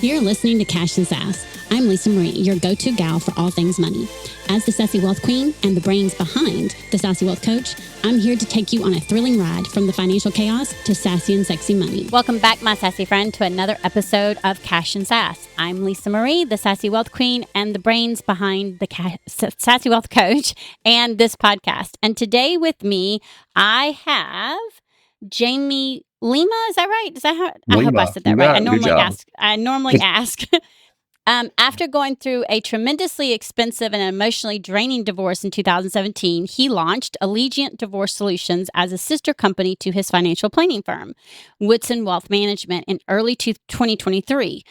You're listening to Cash and Sass. I'm Lisa Marie, your go-to gal for all things money. As the Sassy Wealth Queen and the brains behind the Sassy Wealth Coach, I'm here to take you on a thrilling ride from the financial chaos to sassy and sexy money. Welcome back, my sassy friend, to another episode of Cash and Sass. I'm Lisa Marie, the Sassy Wealth Queen and the brains behind the Sassy Wealth Coach and this podcast. And today with me, I have Jamie Lima. Is that right? I hope I said that right. I normally ask. After going through a tremendously expensive and emotionally draining divorce in 2017, he launched Allegiant Divorce Solutions as a sister company to his financial planning firm, Woodson Wealth Management, in early 2023.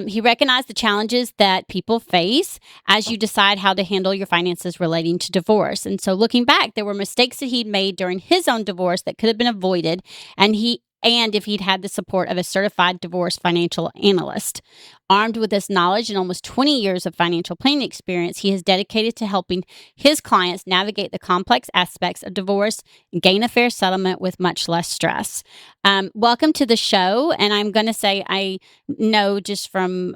He recognized the challenges that people face as you decide how to handle your finances relating to divorce. And so looking back, there were mistakes that he'd made during his own divorce that could have been avoided, and if he'd had the support of a certified divorce financial analyst. Armed with this knowledge and almost 20 years of financial planning experience, he is dedicated to helping his clients navigate the complex aspects of divorce and gain a fair settlement with much less stress. Welcome to the show. And I'm going to say, I know just from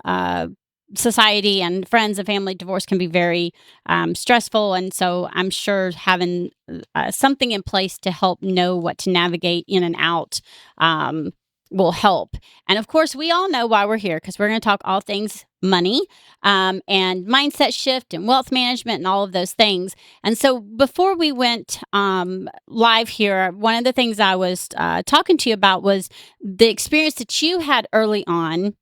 society and friends and family, divorce can be very stressful. And so I'm sure having something in place to help know what to navigate in and out will help. And of course, we all know why we're here, because we're going to talk all things money and mindset shift and wealth management and all of those things. And so before we went live here, one of the things I was talking to you about was the experience that you had early on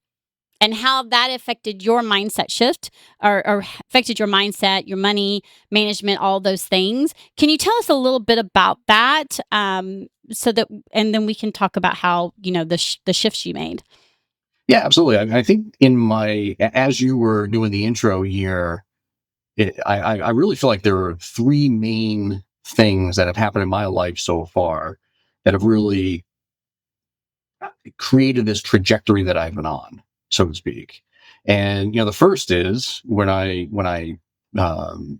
and how that affected your mindset shift or affected your mindset, your money management, all those things. Can you tell us a little bit about that and then we can talk about how, the shifts you made? Yeah, absolutely. I think as you were doing the intro here, I really feel like there are three main things that have happened in my life so far that have really created this trajectory that I've been on, so to speak. And the first is when I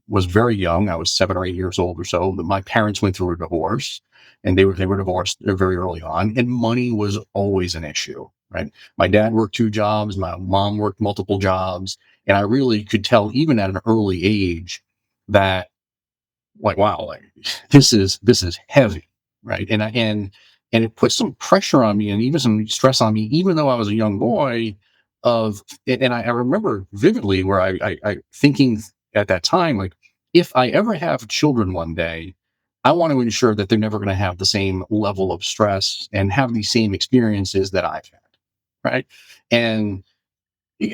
was very young. I was 7 or 8 years old or so. My parents went through a divorce, and they were divorced very early on, and money was always an issue. Right? My dad worked 2 jobs. My mom worked multiple jobs, and I really could tell, even at an early age, that wow, this is heavy, right? And it put some pressure on me and even some stress on me, even though I was a young boy. And I remember vividly where I thinking at that time, like, if I ever have children one day, I want to ensure that they're never going to have the same level of stress and have the same experiences that I've had, right? And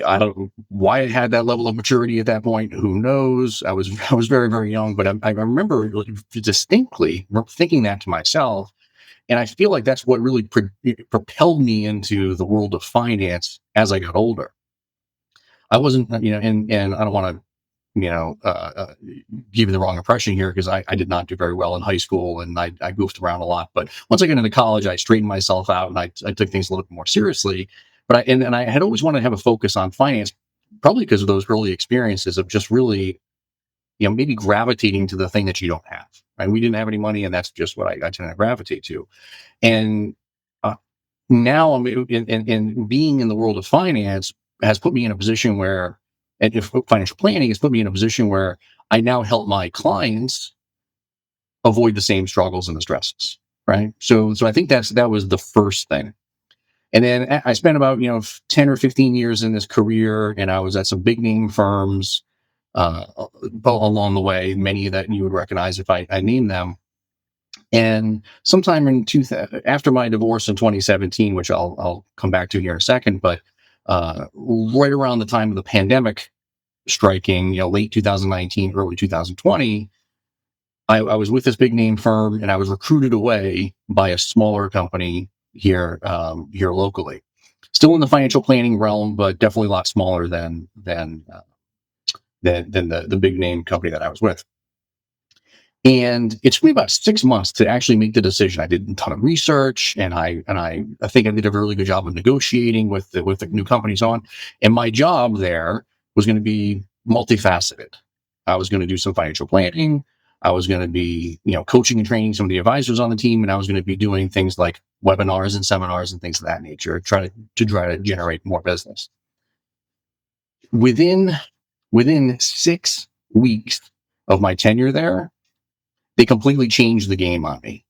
I don't know why I had that level of maturity at that point. Who knows? I was very, very young, but I remember distinctly thinking that to myself. And I feel like that's what really propelled me into the world of finance as I got older. I wasn't, and I don't want to, give you the wrong impression here, because I did not do very well in high school, and I goofed around a lot. But once I got into college, I straightened myself out, and I took things a little bit more seriously. But I had always wanted to have a focus on finance, probably because of those early experiences of just really, maybe gravitating to the thing that you don't have. Right? We didn't have any money, and that's just what I tend to gravitate to. And now I'm in being in the world of finance has put me in a position where, and if financial planning has put me in a position where I now help my clients avoid the same struggles and the stresses. Right. So I think that was the first thing. And then I spent about 10 or 15 years in this career, and I was at some big name firms along the way, many that you would recognize if I named them. And sometime after my divorce in 2017, which I'll come back to here in a second, but right around the time of the pandemic striking, late 2019, early 2020, I was with this big name firm, and I was recruited away by a smaller company here locally, still in the financial planning realm, but definitely a lot smaller than the big name company that I was with. And it took me about 6 months to actually make the decision. I did a ton of research, and I think I did a really good job of negotiating with the new companies on. And my job there was going to be multifaceted. I was going to do some financial planning. I was going to be, coaching and training some of the advisors on the team, and I was going to be doing things like webinars and seminars and things of that nature, try to generate more business. within 6 weeks of my tenure there, they completely changed the game on me.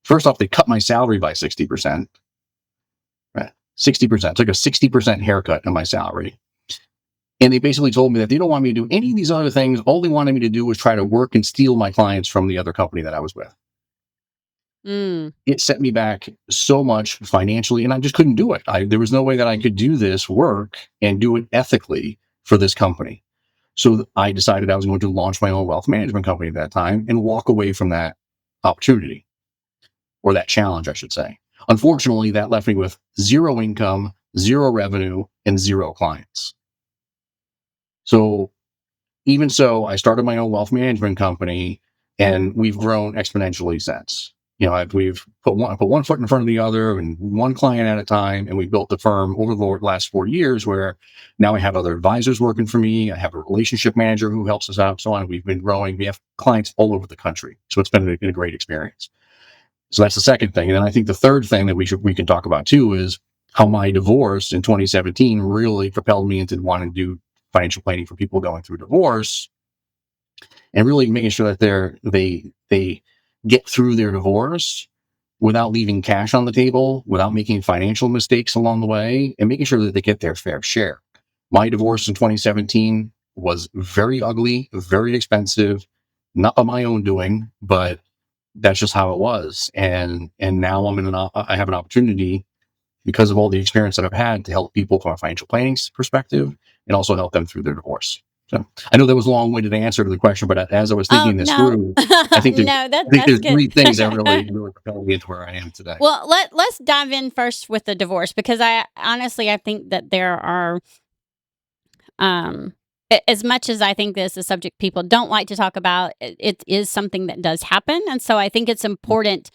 First off, they cut my salary by 60%. Right? 60%. Took a 60% haircut in my salary. And they basically told me that they don't want me to do any of these other things. All they wanted me to do was try to work and steal my clients from the other company that I was with. It set me back so much financially, and I just couldn't do it. There was no way that I could do this work and do it ethically for this company. So I decided I was going to launch my own wealth management company at that time and walk away from that opportunity, or that challenge, I should say. Unfortunately, that left me with zero income, zero revenue, and zero clients. So even so, I started my own wealth management company, and we've grown exponentially since. We've put one foot in front of the other, and one client at a time, and we built the firm over the last 4 years, where now I have other advisors working for me. I have a relationship manager who helps us out, so on. We've been growing. We have clients all over the country, so it's been a great experience. So that's the second thing. And then I think the third thing that we can talk about too is how my divorce in 2017 really propelled me into wanting to do financial planning for people going through divorce, and really making sure that they get through their divorce without leaving cash on the table, without making financial mistakes along the way, and making sure that they get their fair share. My divorce in 2017 was very ugly, very expensive, not by my own doing, but that's just how it was. And now I have an opportunity, because of all the experience that I've had, to help people from a financial planning perspective, and also help them through their divorce. So I know that was a long-winded answer to the question, but as I was thinking this through, I think there's good. 3 things that really propelled me into where I am today. Well, let's dive in first with the divorce, because I think that there are, as much as I think this is a subject people don't like to talk about, it is something that does happen. And so I think it's important.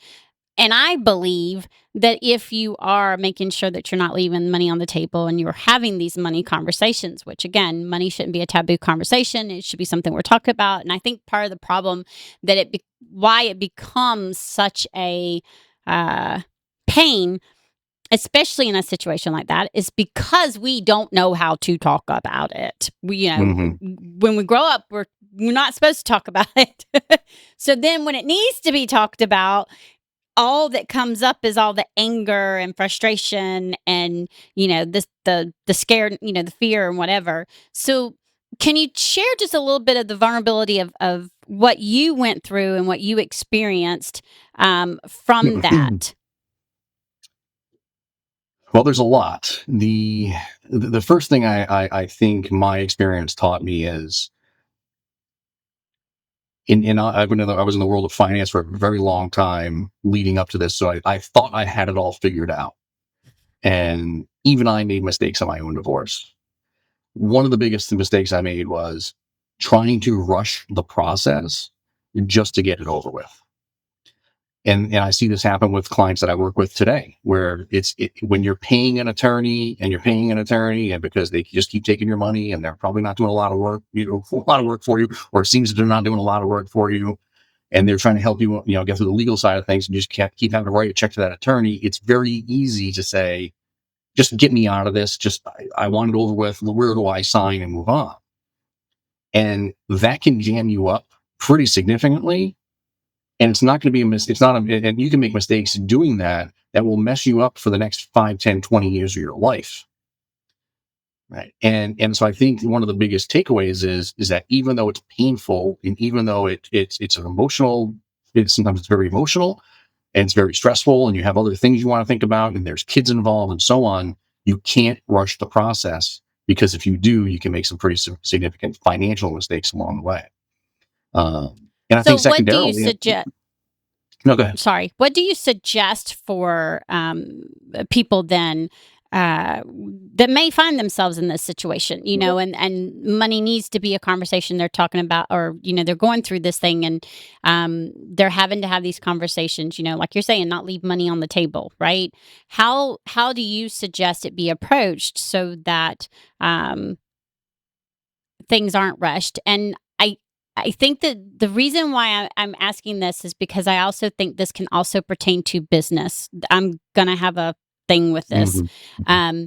And I believe that if you are making sure that you're not leaving money on the table, and you're having these money conversations, which again, money shouldn't be a taboo conversation. It should be something we're talking about. And I think part of the problem that why it becomes such a pain, especially in a situation like that, is because we don't know how to talk about it. When we grow up, we're not supposed to talk about it. So then when it needs to be talked about, all that comes up is all the anger and frustration, and the scared, the fear and whatever. So can you share just a little bit of the vulnerability of what you went through and what you experienced from that? Well, there's a lot. The first thing I think my experience taught me is, I was in the world of finance for a very long time leading up to this, so I thought I had it all figured out. And even I made mistakes on my own divorce. One of the biggest mistakes I made was trying to rush the process just to get it over with. And I see this happen with clients that I work with today, where when you're paying an attorney, and because they just keep taking your money, and they're probably not doing a lot of work, for you, or it seems that they're not doing a lot of work for you, and they're trying to help you, get through the legal side of things, and just keep having to write a check to that attorney. It's very easy to say, just get me out of this. I want it over with. Where do I sign and move on? And that can jam you up pretty significantly. And it's not going to be and you can make mistakes doing that will mess you up for the next 5, 10, 20 years of your life. Right. And so I think one of the biggest takeaways is that even though it's painful, and even though it's an emotional, sometimes it's very emotional, and it's very stressful, and you have other things you want to think about, and there's kids involved and so on, you can't rush the process, because if you do, you can make some pretty significant financial mistakes along the way. And I think secondarily, what do you suggest? No, go ahead. Sorry. What do you suggest for people then that may find themselves in this situation, and money needs to be a conversation they're talking about, or, they're going through this thing, and they're having to have these conversations, like you're saying, not leave money on the table, right? How do you suggest it be approached so that things aren't rushed? And I think that the reason why I'm asking this is because I also think this can also pertain to business. I'm going to have a thing with this. Mm-hmm.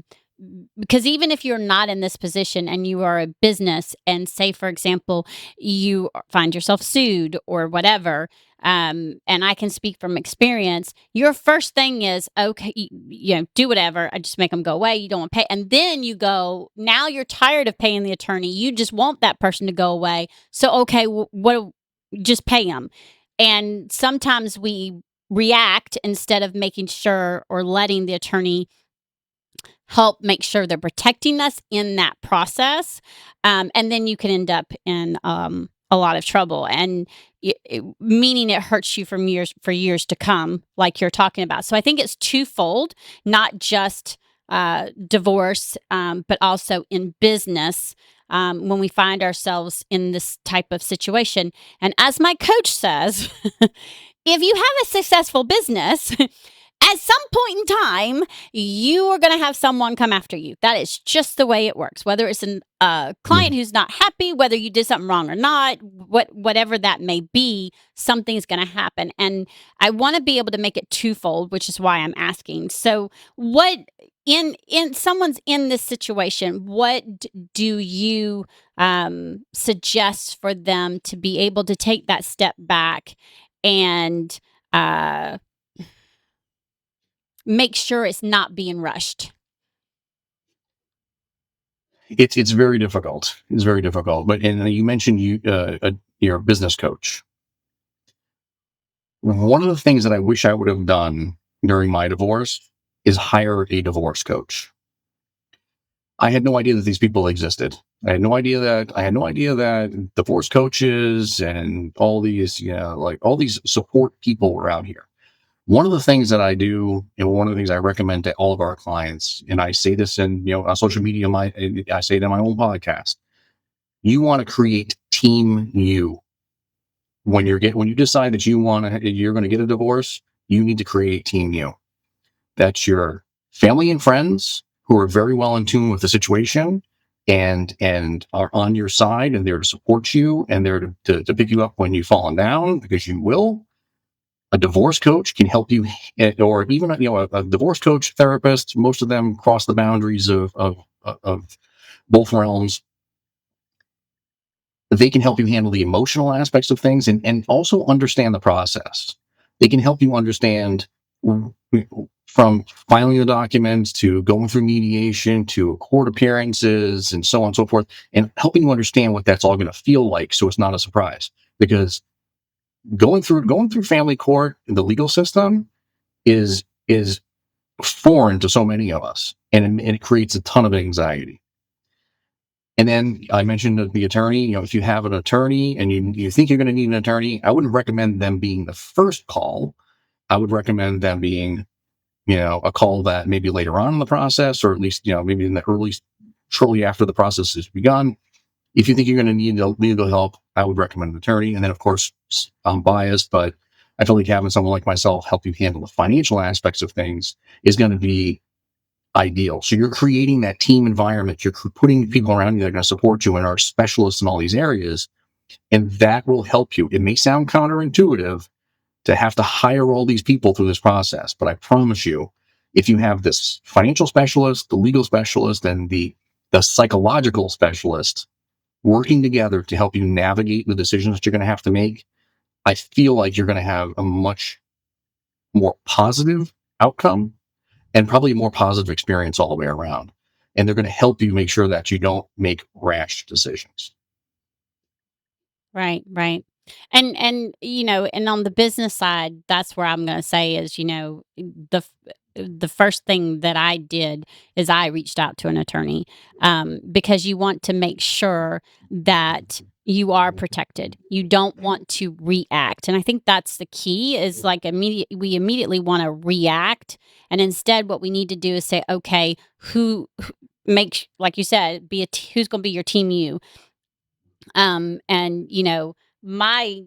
because even if you're not in this position and you are a business and say, for example, you find yourself sued or whatever, and I can speak from experience, your first thing is, okay, do whatever. I just make them go away. You don't want to pay. And then you go, now you're tired of paying the attorney. You just want that person to go away. So, okay, just pay them. And sometimes we react instead of making sure or letting the attorney help make sure they're protecting us in that process. And then you can end up in a lot of trouble, and meaning it hurts you for years to come, like you're talking about. So I think it's twofold, not just divorce, but also in business. When we find ourselves in this type of situation. And as my coach says, if you have a successful business, at some point in time, you are going to have someone come after you. That is just the way it works. Whether it's a client who's not happy, whether you did something wrong or not, whatever that may be, something's going to happen. And I want to be able to make it twofold, which is why I'm asking. So, what in someone's in this situation? What do you suggest for them to be able to take that step back and make sure it's not being rushed? It's very difficult. It's very difficult. But and you mentioned you're a business coach. One of the things that I wish I would have done during my divorce is hire a divorce coach. I had no idea that these people existed. I had no idea that divorce coaches and all these, like all these support people were out here. One of the things that I do, and one of the things I recommend to all of our clients, and I say this in, on social media, I say it in my own podcast. You want to create team you. When you decide that you're going to get a divorce, you need to create team you. That's your family and friends who are very well in tune with the situation and are on your side and there to support you and there to pick you up when you've fallen down, because you will. A divorce coach can help you, or even a divorce coach, therapist. Most of them cross the boundaries of both realms. They can help you handle the emotional aspects of things and also understand the process. They can help you understand from filing the documents to going through mediation to court appearances and so on and so forth, and helping you understand what that's all going to feel like, so it's not a surprise. Because going through family court, the legal system is foreign to so many of us, and it creates a ton of anxiety. And then I mentioned the attorney. If you have an attorney and you think you're going to need an attorney, I wouldn't recommend them being the first call. I would recommend them being, a call that maybe later on in the process, or at least, maybe in the shortly after the process has begun. If you think you're going to need legal help, I would recommend an attorney. And then, of course, I'm biased, but I feel like having someone like myself help you handle the financial aspects of things is going to be ideal. So you're creating that team environment. You're putting people around you that are going to support you and are specialists in all these areas. And that will help you. It may sound counterintuitive to have to hire all these people through this process, but I promise you, if you have this financial specialist, the legal specialist, and the psychological specialist working together to help you navigate the decisions that you're going to have to make, I feel like you're going to have a much more positive outcome and probably a more positive experience all the way around. And they're going to help you make sure that you don't make rash decisions. Right, right. And on the business side, that's where I'm going to say is, the first thing that I did is I reached out to an attorney, because you want to make sure that you are protected. You don't want to react. And I think that's the key is like we immediately want to react. And instead what we need to do is say, okay, make, like you said, who's going to be your team you. And my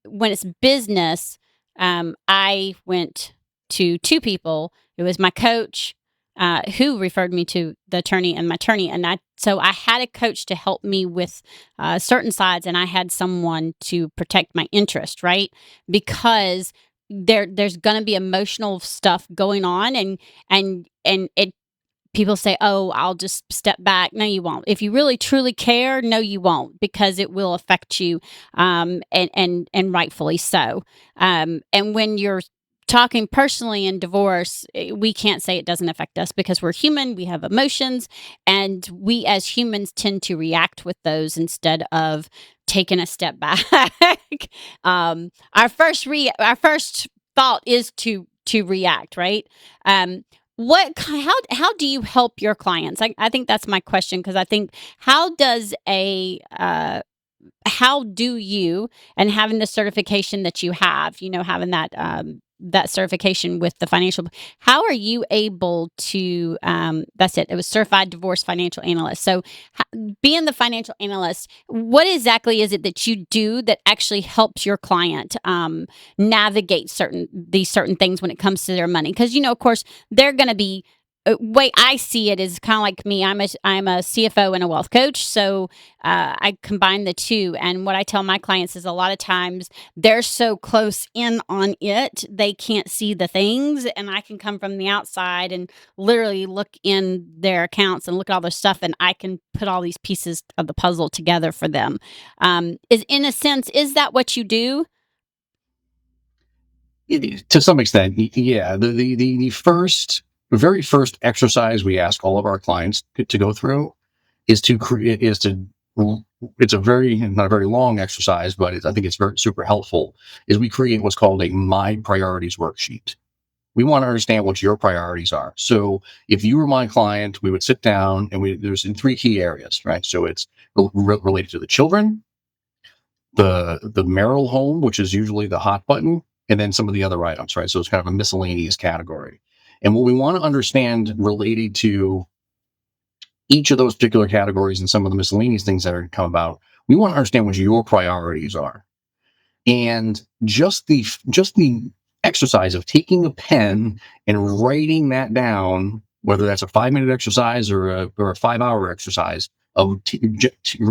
when it's business, I went to two people. It was my coach, who referred me to the attorney, and my attorney, and I had a coach to help me with certain sides, and I had someone to protect my interest, right? Because there's going to be emotional stuff going on, and it people say, "Oh, I'll just step back." No, you won't. If you really truly care, no, you won't, because it will affect you, and rightfully so. And when you're talking personally in divorce, we can't say it doesn't affect us, because we're human. We have emotions, and we as humans tend to react with those instead of taking a step back. Our first thought is to react, right? Um, how do you help your clients? I think that's my question, because I think, how does a how do you, and having the certification that you have, having that certification with the financial, how are you able to, that's it was certified divorce financial analyst. So being the financial analyst, what exactly is it that you do that actually helps your client navigate these certain things when it comes to their money? Because, of course, they're going to be, way I see it is kind of like me. I'm a CFO and a wealth coach, so I combine the two. And what I tell my clients is, a lot of times they're so close in on it, they can't see the things, and I can come from the outside and literally look in their accounts and look at all their stuff, and I can put all these pieces of the puzzle together for them. Is in a sense, is that what you do? To some extent, yeah. Very first exercise we ask all of our clients to go through is to create is to it's a very not a very long exercise, but I think it's very super helpful. Is we create what's called a my priorities worksheet. We want to understand what your priorities are. So if you were my client, we would sit down, and there's in three key areas, right? So it's related to the children, the marital home, which is usually the hot button, and then some of the other items, right? So it's kind of a miscellaneous category. And what we want to understand related to each of those particular categories and some of the miscellaneous things that are come about, we want to understand what your priorities are. And just the exercise of taking a pen and writing that down, whether that's a 5-minute exercise or a 5-hour exercise of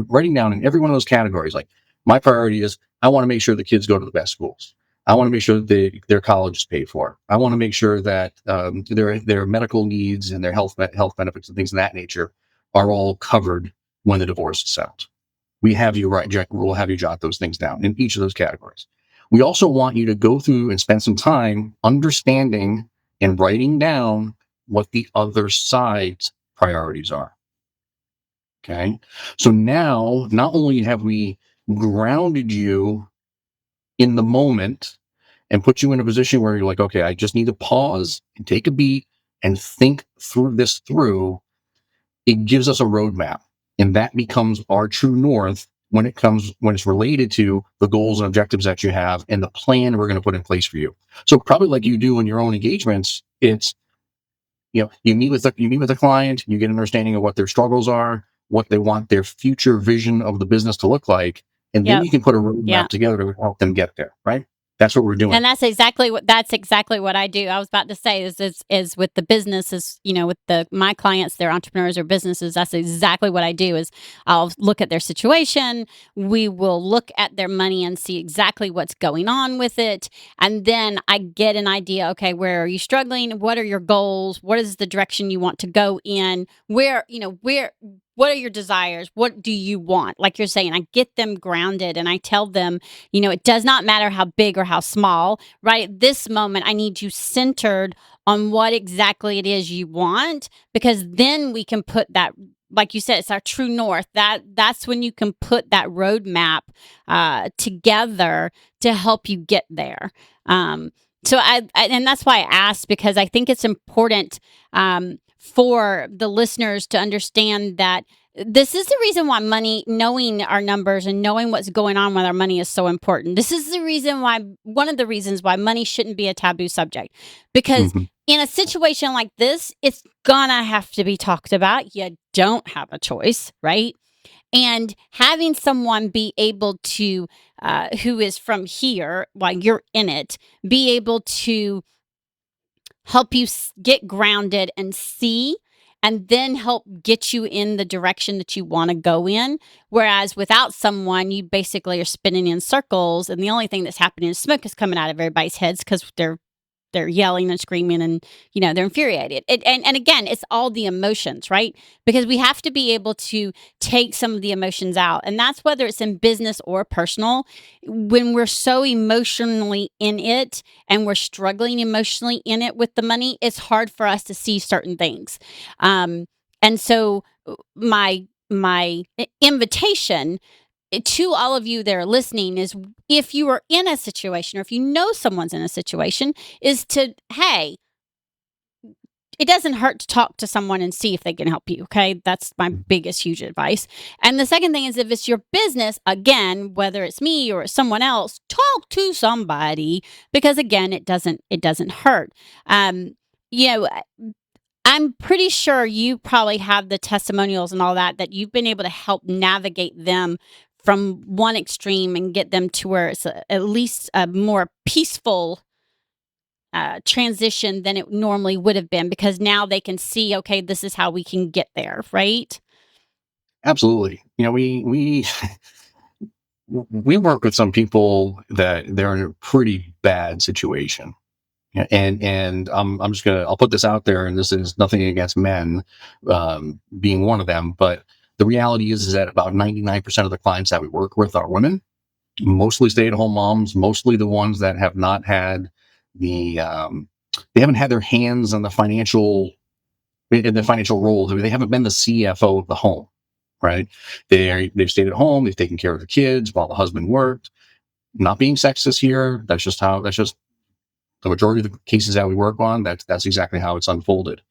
writing down in every one of those categories, like, my priority is, I want to make sure the kids go to the best schools. I want to make sure that their college is paid for. I want to make sure that their medical needs and their health benefits and things of that nature are all covered when the divorce is settled. We'll have you jot those things down in each of those categories. We also want you to go through and spend some time understanding and writing down what the other side's priorities are. Okay. So now, not only have we grounded you in the moment and put you in a position where you're like, okay, I just need to pause and take a beat and think through, it gives us a roadmap, and that becomes our true north when it's related to the goals and objectives that you have and the plan we're going to put in place for you. So probably like you do in your own engagements, it's, you meet with the client, you get an understanding of what their struggles are, what they want their future vision of the business to look like, and then Yep. you can put a roadmap Yeah. together to help them get there. Right? That's what we're doing. And that's exactly what I do. I was about to say is with the businesses, with my clients, their entrepreneurs or businesses. That's exactly what I do. Is I'll look at their situation. We will look at their money and see exactly what's going on with it, and then I get an idea. Okay, where are you struggling? What are your goals? What is the direction you want to go in? What are your desires? What do you want? Like you're saying, I get them grounded, and I tell them, it does not matter how big or how small, right? At this moment, I need you centered on what exactly it is you want, because then we can put that, like you said, it's our true north. That's when you can put that roadmap together to help you get there. So and that's why I asked, because I think it's important for the listeners to understand that this is the reason why knowing our numbers and knowing what's going on with our money is so important. This is one of the reasons why money shouldn't be a taboo subject, because in a situation like this, it's gonna have to be talked about. You don't have a choice, right? And having someone be able to, who is from here while you're in it, be able to help you get grounded and see, and then help get you in the direction that you want to go in. Whereas without someone, you basically are spinning in circles, and the only thing that's happening is smoke is coming out of everybody's heads because they're they're yelling and screaming and, they're infuriated. And again, it's all the emotions, right? Because we have to be able to take some of the emotions out. And that's whether it's in business or personal. When we're so emotionally in it and we're struggling emotionally in it with the money, it's hard for us to see certain things. And so my invitation to all of you that are listening is, if you are in a situation or if you know someone's in a situation, is to, hey, it doesn't hurt to talk to someone and see if they can help you. Okay. That's my biggest, huge advice. And the second thing is, if it's your business, again, whether it's me or someone else, talk to somebody, because again, it doesn't hurt. You know, I'm pretty sure you probably have the testimonials and all that you've been able to help navigate them from one extreme and get them to where it's at least a more peaceful transition than it normally would have been, because now they can see, okay, this is how we can get there, right? Absolutely. We work with some people that they're in a pretty bad situation. Yeah, and I'm just I'll put this out there, and this is nothing against men, being one of them, but the reality is that about 99% of the clients that we work with are women, mostly stay-at-home moms, mostly the ones that have not had they haven't had their hands on the financial role. They haven't been the CFO of the home, right? They've stayed at home, they've taken care of the kids while the husband worked. Not being sexist here, that's just the majority of the cases that we work on, that's exactly how it's unfolded.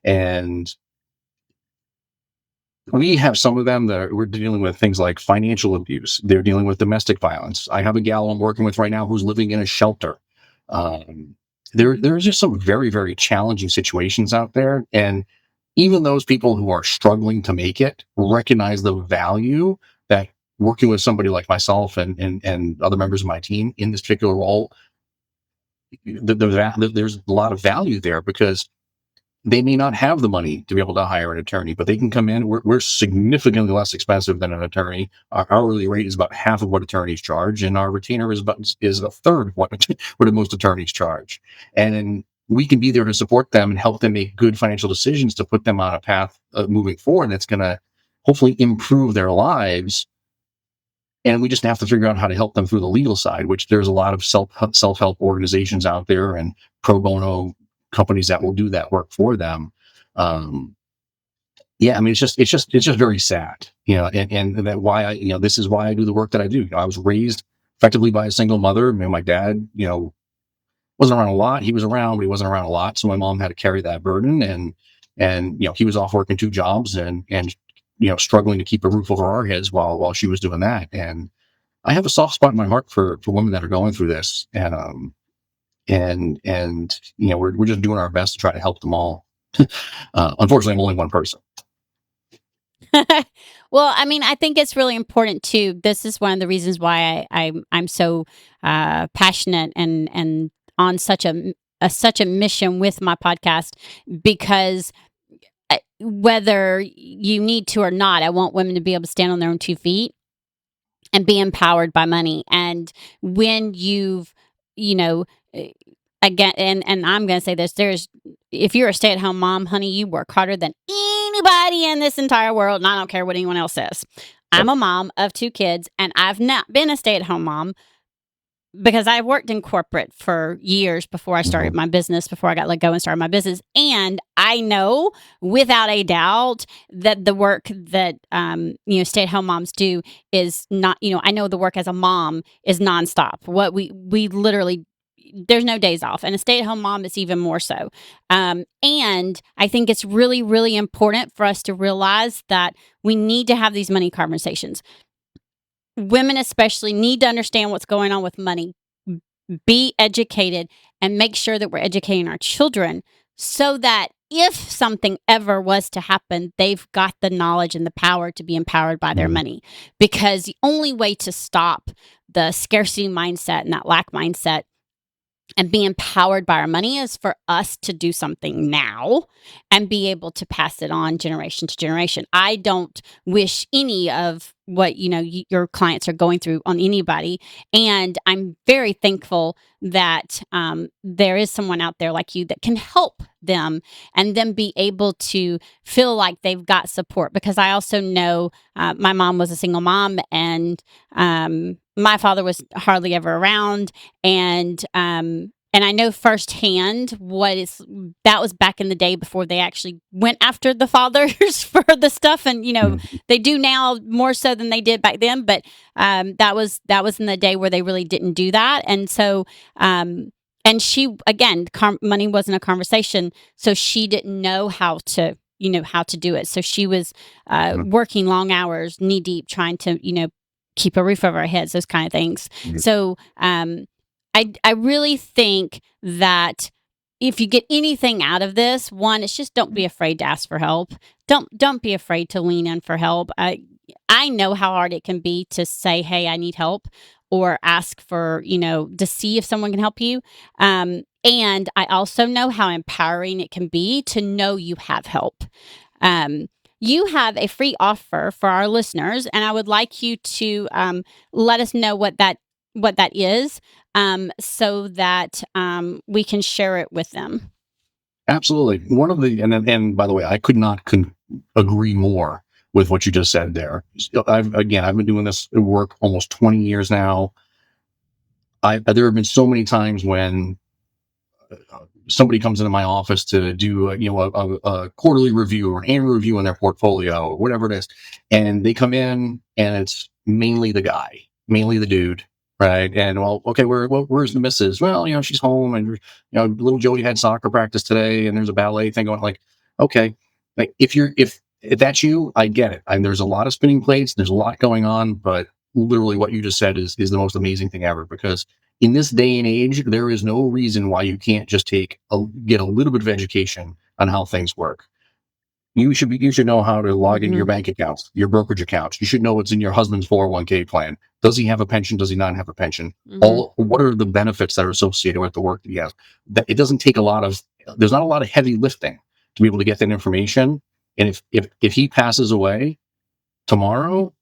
And we have some of them that we're dealing with things like financial abuse. They're dealing with domestic violence. I have a gal I'm working with right now who's living in a shelter. There's just some very, very challenging situations out there. And even those people who are struggling to make it recognize the value that working with somebody like myself and other members of my team in this particular role, there's a lot of value there, because they may not have the money to be able to hire an attorney, but they can come in. We're significantly less expensive than an attorney. Our hourly rate is about half of what attorneys charge, and our retainer is a third of what most attorneys charge. And then we can be there to support them and help them make good financial decisions to put them on a path moving forward that's going to hopefully improve their lives. And we just have to figure out how to help them through the legal side, which there's a lot of self-help organizations out there and pro bono companies that will do that work for them. Yeah, I mean, it's just very sad, and that why this is why I do the work that I do. I was raised effectively by a single mother. My dad, wasn't around a lot. He was around, but he wasn't around a lot. So my mom had to carry that burden, and he was off working 2 jobs and struggling to keep a roof over our heads while she was doing that. And I have a soft spot in my heart for women that are going through this, and we're just doing our best to try to help them all. Unfortunately, I'm only one person. Well, I mean, I think it's really important too. This is one of the reasons why I'm so passionate and on such a mission with my podcast, because whether you need to or not, I want women to be able to stand on their own 2 feet and be empowered by money. And when you've, again, and I'm going to say this, if you're a stay-at-home mom, honey, you work harder than anybody in this entire world, and I don't care what anyone else says. I'm a mom of 2 kids, and I've not been a stay-at-home mom because I worked in corporate for years before I started my business, before I got let go and started my business. And I know without a doubt that the work that, stay-at-home moms do is not, I know the work as a mom is nonstop. What we literally, there's no days off. And a stay-at-home mom is even more so. And I think it's really, really important for us to realize that we need to have these money conversations. Women especially need to understand what's going on with money, be educated, and make sure that we're educating our children so that if something ever was to happen, they've got the knowledge and the power to be empowered by their money. Because the only way to stop the scarcity mindset and that lack mindset and be empowered by our money is for us to do something now and be able to pass it on generation to generation. I don't wish any of what your clients are going through on anybody. And I'm very thankful that there is someone out there like you that can help them and then be able to feel like they've got support. Because I also know my mom was a single mom, and my father was hardly ever around, and I know firsthand that was back in the day before they actually went after the fathers for the stuff. And Mhm. they do now more so than they did back then, but that was in the day where they really didn't do that. And so and she, again, money wasn't a conversation, so she didn't know how to do it. So she was Mhm. working long hours, knee deep, trying to keep a roof over our heads, those kind of things. Mhm. So I really think that if you get anything out of this, one, it's just don't be afraid to ask for help. Don't be afraid to lean in for help. I know how hard it can be to say, "Hey, I need help," or ask for, to see if someone can help you. And I also know how empowering it can be to know you have help. Um, you have a free offer for our listeners, and I would like you to let us know what that is, so that we can share it with them. Absolutely. One of the and by the way, I could not agree more with what you just said there. I've been doing this work almost 20 years now. There have been so many times when somebody comes into my office to do a quarterly review or an annual review on their portfolio or whatever it is, and they come in and it's mainly the guy, mainly the dude, right? And well, okay, where's the missus? Well, she's home, and little Jody had soccer practice today, and there's a ballet thing going. Like, okay, like if that's you, I get it. There's a lot of spinning plates, there's a lot going on, but literally what you just said is the most amazing thing ever, because in this day and age, there is no reason why you can't just get a little bit of education on how things work. You should know how to log into your Hmm. bank accounts, your brokerage accounts. You should know what's in your husband's 401k plan. Does he have a pension? Does he not have a pension? Hmm. What are the benefits that are associated with the work that he has? That it doesn't take a lot of. There's not a lot of heavy lifting to be able to get that information. And if he passes away tomorrow,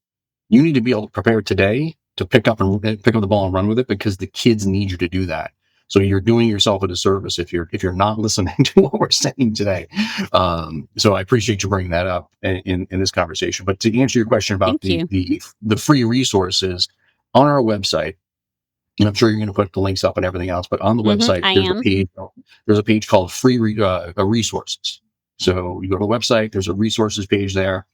you need to be able to prepare today to pick up the ball and run with it, because the kids need you to do that. So you're doing yourself a disservice if you're not listening to what we're saying today. So I appreciate you bringing that up in this conversation. But to answer your question about Thank the you. the the free resources on our website, and I'm sure you're going to put the links up and everything else. But on the website, I am. there's a page called free resources. So you go to the website. There's a resources page there.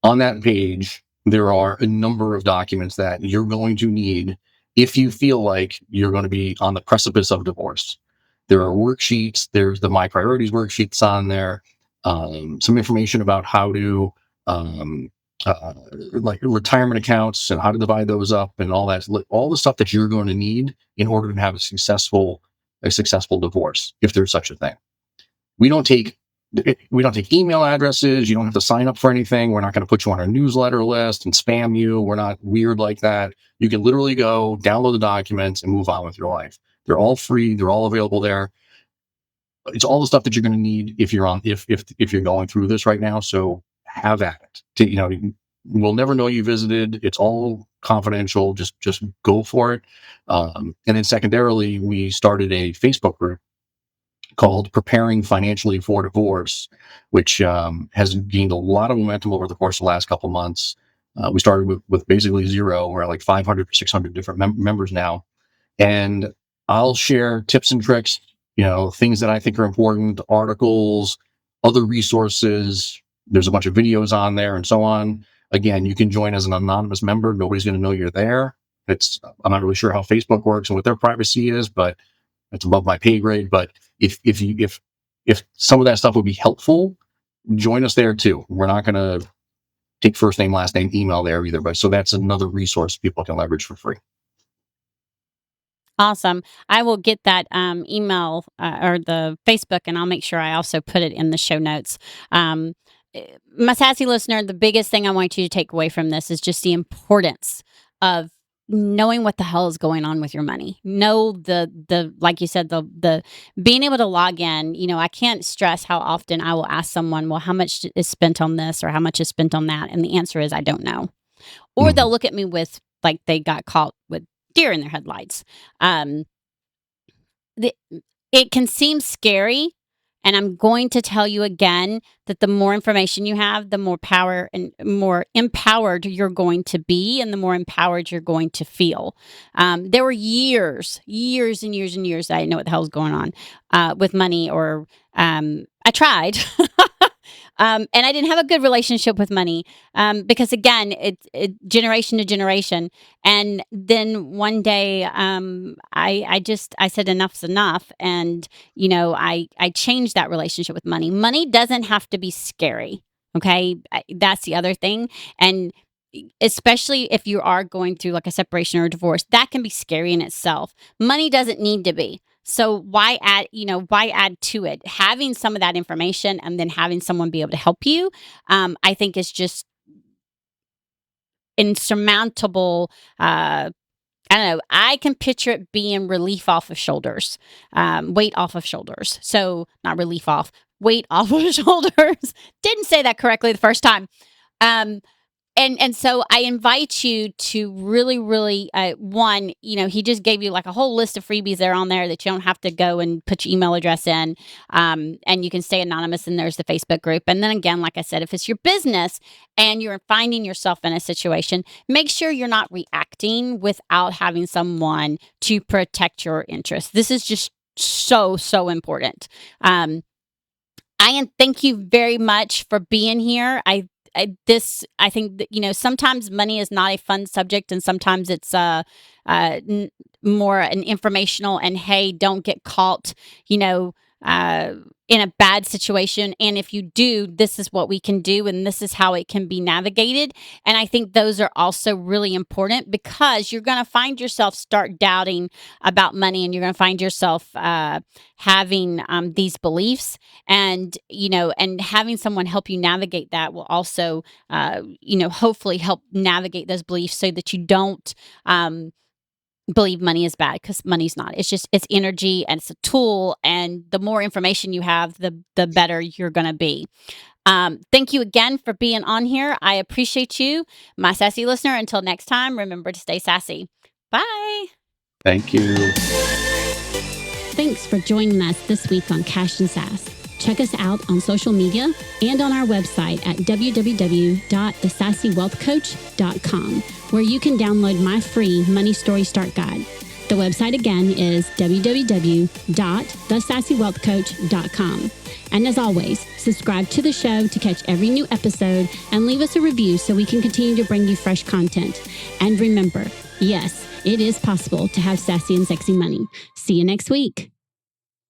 On that page, there are a number of documents that you're going to need if you feel like you're going to be on the precipice of divorce. There are worksheets. There's the My Priorities worksheets on there. Some information about how to, um, like retirement accounts and how to divide those up and all that. All the stuff that you're going to need in order to have a successful divorce, if there's such a thing. We don't take we don't take email addresses. You don't have to sign up for anything. We're not going to put you on our newsletter list and spam you. We're not weird like that. You can literally go download the documents and move on with your life. They're all free. They're all available there. It's all the stuff that you're going to need if you're going through this right now. So have at it. We'll never know you visited. It's all confidential. Just go for it. And then secondarily, we started a Facebook group called Preparing Financially for Divorce, which has gained a lot of momentum over the course of the last couple of months. We started with basically zero. We're at like 500 or 600 different members now. And I'll share tips and tricks, things that I think are important, articles, other resources. There's a bunch of videos on there and so on. Again, you can join as an anonymous member. Nobody's going to know you're there. I'm not really sure how Facebook works and what their privacy is, but it's above my pay grade. But if some of that stuff would be helpful, join us there too. We're not going to take first name, last name, email there either. But so that's another resource people can leverage for free. Awesome. I will get that email or the Facebook, and I'll make sure I also put it in the show notes. Um, my sassy listener, the biggest thing I want you to take away from this is just the importance of knowing what the hell is going on with your money. Know the like you said, the being able to log in. I can't stress how often I will ask someone, "Well, how much is spent on this or how much is spent on that?" And the answer is, I don't know. or they'll look at me with like they got caught with deer in their headlights. Um, it can seem scary. And I'm going to tell you again that the more information you have, the more power and more empowered you're going to be, and the more empowered you're going to feel. There were years and years and years that I didn't know what the hell was going on with money, or I tried. And I didn't have a good relationship with money because, again, it generation to generation. And then one day, I said enough's enough, and I changed that relationship with money. Money doesn't have to be scary. Okay, that's the other thing, and especially if you are going through like a separation or a divorce, that can be scary in itself. Money doesn't need to be. So why add to it? Having some of that information and then having someone be able to help you, I think is just insurmountable. I don't know. I can picture it being relief off of shoulders, weight off of shoulders. So not relief off, weight off of shoulders. Didn't say that correctly the first time. And so I invite you to really, really, one, he just gave you like a whole list of freebies there on there that you don't have to go and put your email address in. And you can stay anonymous, and there's the Facebook group. And then again, like I said, if it's your business and you're finding yourself in a situation, make sure you're not reacting without having someone to protect your interests. This is just so, so important. Thank you very much for being here. I think that, sometimes money is not a fun subject, and sometimes it's more an informational and, hey, don't get caught, in a bad situation. And if you do, this is what we can do, and this is how it can be navigated. And I think those are also really important, because you're going to find yourself start doubting about money, and you're going to find yourself having these beliefs, and and having someone help you navigate that will also hopefully help navigate those beliefs, so that you don't believe money is bad, because money's not. It's energy, and it's a tool, and the more information you have, the better you're going to be. Thank you again for being on here. I appreciate you, my sassy listener. Until next time, remember to stay sassy. Bye. Thank you. Thanks for joining us this week on Cash and Sass. Check us out on social media and on our website at www.thesassywealthcoach.com, where you can download my free Money Story Start Guide. The website again is www.thesassywealthcoach.com. And as always, subscribe to the show to catch every new episode, and leave us a review so we can continue to bring you fresh content. And remember, yes, it is possible to have sassy and sexy money. See you next week.